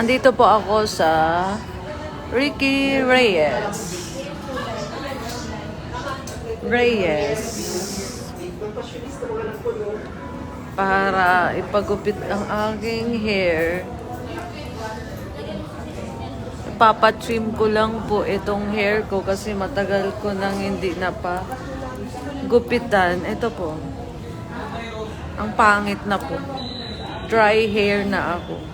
Andito po ako sa Ricky Reyes. Para ipagupit ang aking hair. Ipapatrim ko lang po itong hair ko kasi matagal ko nang hindi na pa gupitan. Ito po. Ang pangit na po. Dry hair na ako.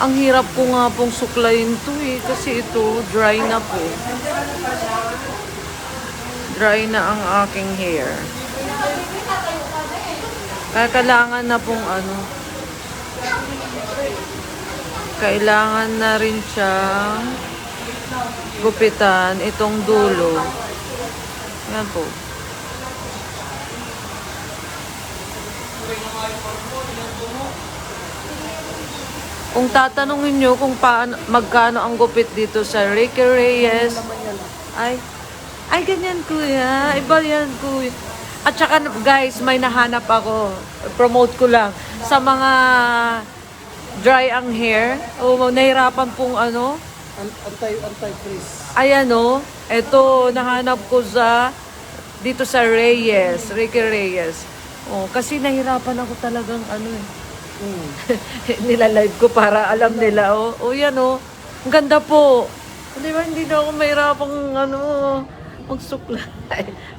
Ang hirap ko nga pong suklayin to kasi ito dry na po. Dry na ang aking hair. Kaya kailangan na pong kailangan na rin siyang gupitan itong dulo. Yan po. Kung tatanungin nyo kung magkano ang gupit dito sa Ricky Reyes, ay ganyan kuya, iba yan kuya. At saka guys, may nahanap ako, promote ko lang, sa mga dry ang hair, nahirapan pong anti-freeze. Ayan eto nahanap ko dito sa Reyes, Ricky Reyes. Kasi nahirapan ako talagang nilalive ko para alam nila. Yan ang ganda po. Di ba, hindi na ako mahirapang magsuklay.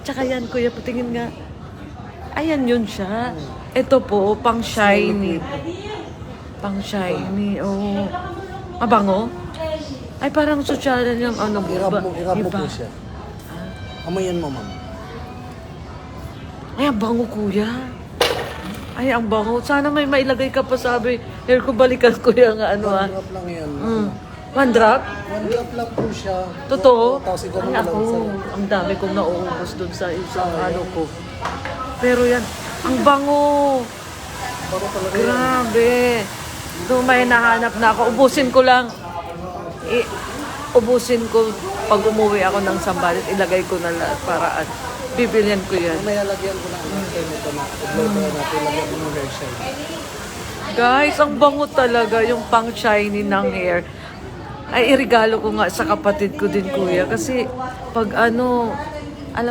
Tsaka yan, kuya, patingin nga. Ayan yun siya. Ito po, pang shiny. Pang shiny, Mabango? Ay, parang sosyalan yung Irap mo po siya. Amayan mo, ma'am. Ay, ang bango, kuya. Ay, ang bango. Sana may mailagay ka pa sabi. Hair ko balikan ko yung One drop lang yan. One drop? One drop lang po siya. Totoo? Tapos ikaw Ay, lang ako. Ang dami kong nauubos dun sa isang ko. Pero yan, ang bango. Bago talaga yan. Grabe. Doon may nahanap na ako. Ubusin ko lang. Ubusin ko pag umuwi ako ng Sambalit. Ilagay ko na lahat para bibilyan ko yan. May lalagyan ko na ito na. Upload na natin. Lagyan ko ng hair shine. Guys, ang bango talaga yung pang shiny ng hair. Ay, irigalo ko nga sa kapatid ko din, kuya. Kasi pag alam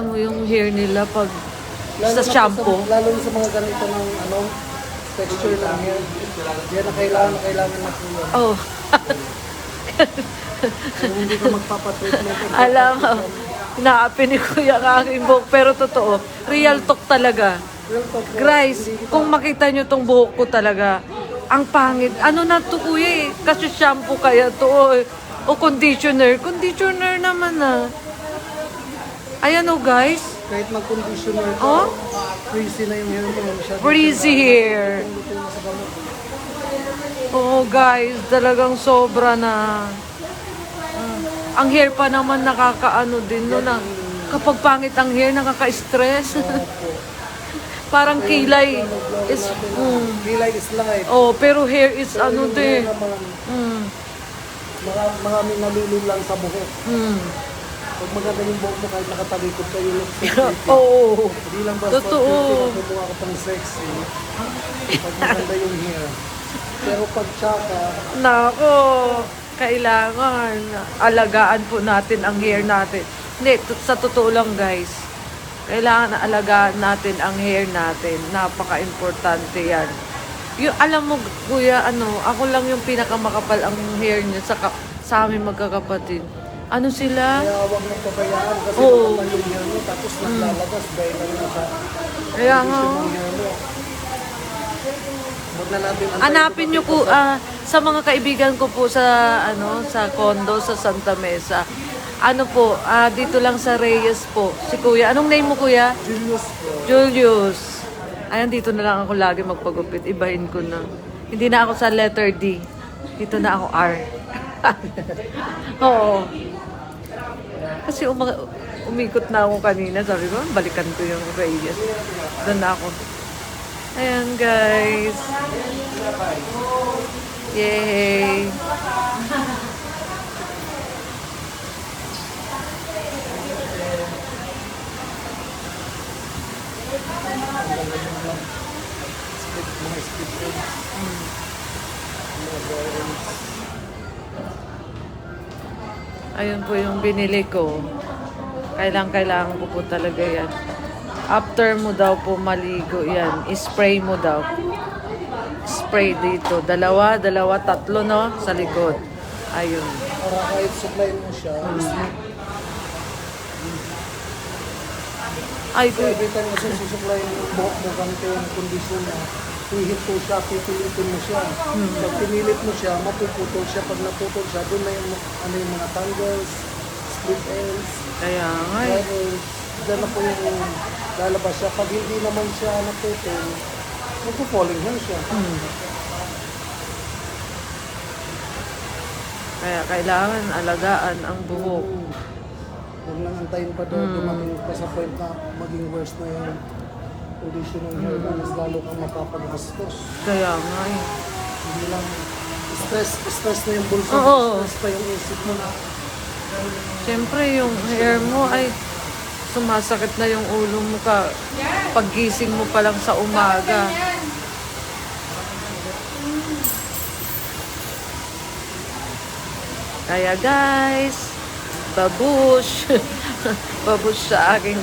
mo yung hair nila pag sa shampoo. Lalo sa mga ganito ng texture ng hair. Yan na kailangan na po yan. Oh. Kung hindi ka magpapatreatment. Alam mo, inaapi ni kuya ang aking buhok. Pero totoo, real talk talaga. Guys, kung makita nyo tong buhok ko talaga, ang pangit. Ano na to kuya kasi shampoo kaya to o conditioner. Conditioner naman Ayan guys. Kahit mag-conditioner ka, frizzy na yung hair mo. Frizzy hair. Guys, talagang sobra na. Ang hair pa naman nakakaano din kapag pangit ang hair, nakaka-stress. Parang kilay is kilay is life. Pero hair is din. Marami nalulul lang sa buhok. Pag maganda yung buhok mo, kahit nakatalikod ka, yung look Hindi lang basta totoo. Kumuha ka pang sexy. Pag maganda yung hair. Pero pag tsaka, Nako, kailangan alagaan po natin ang hair natin. Hindi, sa totoo lang guys. Kailangan na alagaan natin ang hair natin. Napaka-importante yan. Yung, alam mo, kuya, ako lang yung pinakamakapal ang hair niya sa aming magkakapatid. Ano sila? kaya huwag mong pabayaan kasi maganda yung hair mo, tapos naglalagas dahil lang na sa Kaya nga. yung hair mo. Huwag na natin Hanapin nyo po sa mga kaibigan ko po sa sa condo sa Santa Mesa. Dito lang sa Reyes po. Si Kuya. Anong name mo, Kuya? Julius po. Julius. Ayan, dito na lang ako lagi magpagupit. Ibahin ko na. Hindi na ako sa letter D. Dito na ako R. Oo. Kasi umikot na ako kanina. Sabi ko, balikan ko yung Reyes. Doon na ako. Ayan, guys. Yay! Mga split ends. Mga bearings. Ayun po yung binili ko. Kailangan ko po talaga yan. After mo daw po maligo yan, spray mo daw. Spray dito. Dalawa, tatlo, no? Sa likod. Ayun. Para kahit supply mo siya, Ay, so every time kasi susupply mo yung buhok mo, ganito yung kondisyon na hihinto siya, pipilitin mo siya. Pag pinilit mo siya, mapuputol siya. Pag naputol siya, doon na yung, yung mga tangles, split ends, kaya nga dry eh. ends. Diyan na po yung lalabas siya. Pag hindi naman siya naputol, magpo-falling hair siya. Kaya kailangan alagaan ang buhok. Huwag lang antayin pa doon, dumating pa sa point na maging worse na yung condition ng hair na mas lalo kang mapapagastos. Kaya nga eh. Hindi lang stress na yung bulsa, Oo. stress pa yung isip mo na. Siyempre, yung hair mo ay sumasakit na yung ulo mo paggising mo pa lang sa umaga. Kaya guys, babush. Babush sa aking